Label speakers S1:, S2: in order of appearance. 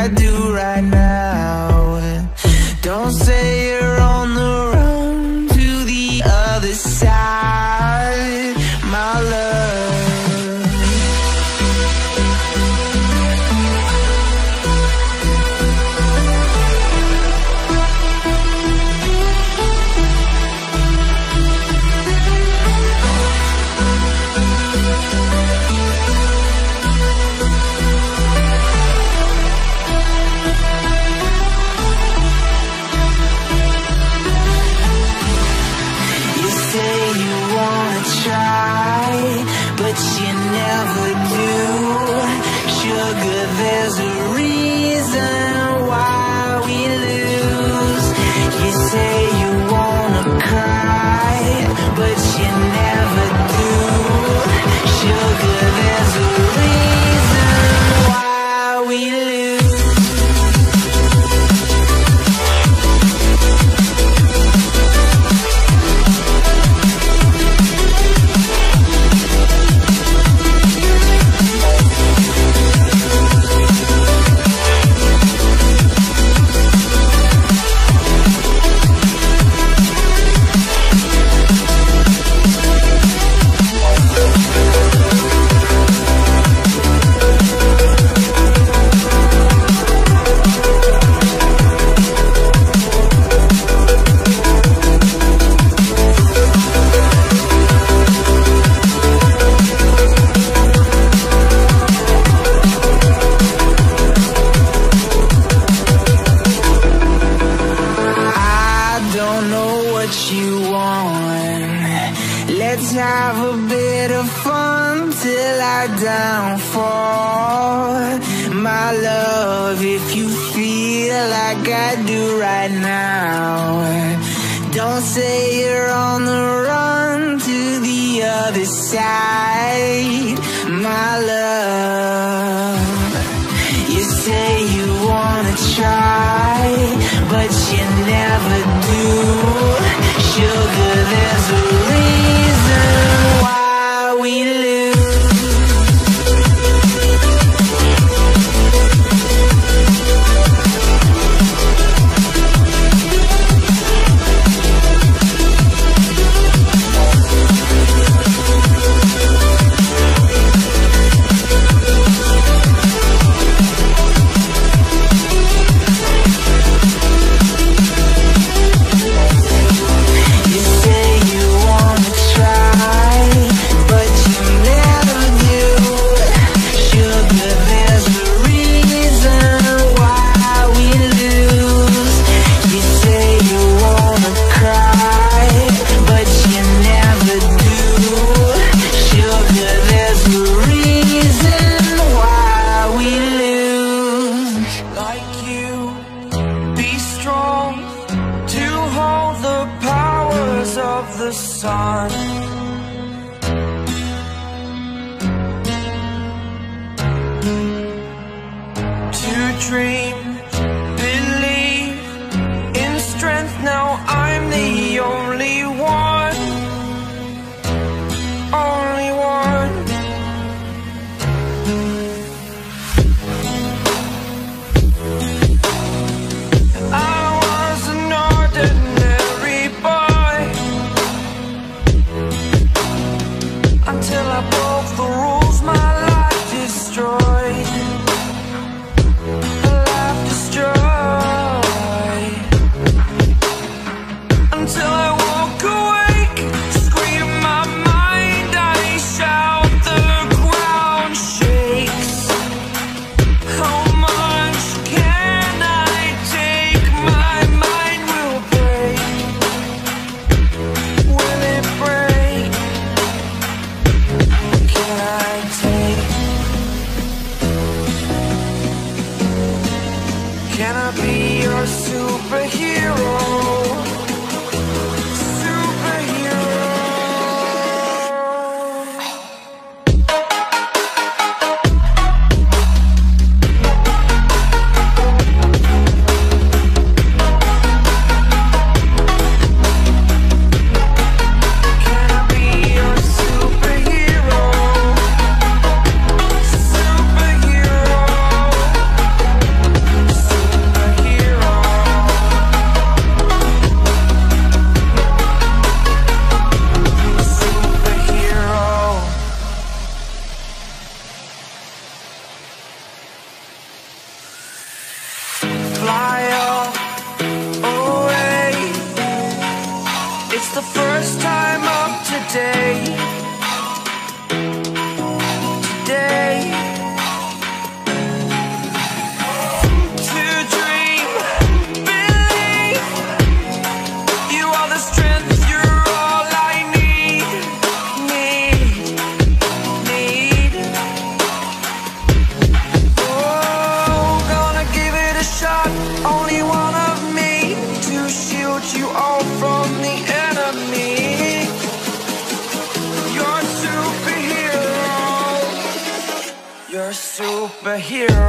S1: I do right now. Don't say you're on the run to the other side, my love. But you never do. Sugar, there's a reason why we lose. You say you wanna cry, but you never do. Sugar, there's a reason why we lose. Let's have a bit of fun till I downfall, my love. If you feel like I do right now, don't say you're on the run to the other side, my love. You say you wanna try, but you never do. Sugar, there's a reason why we lose. The sun, to dream, believe in strength. Now I'm the only one, only one. I was an ordinary boy until I broke the rules, my life destroyed. A life destroyed. Until I woke awake, scream my mind, I shout, the ground shakes. How much can I take? My mind will break. Will it break? Can I take? Can I be your superhero? fly away. It's the first time of today. To dream, believe. You are the strength, you're all I need. Oh, gonna give it a shot. Only one of me to shield you all from the enemy. You're a superhero. You're a superhero.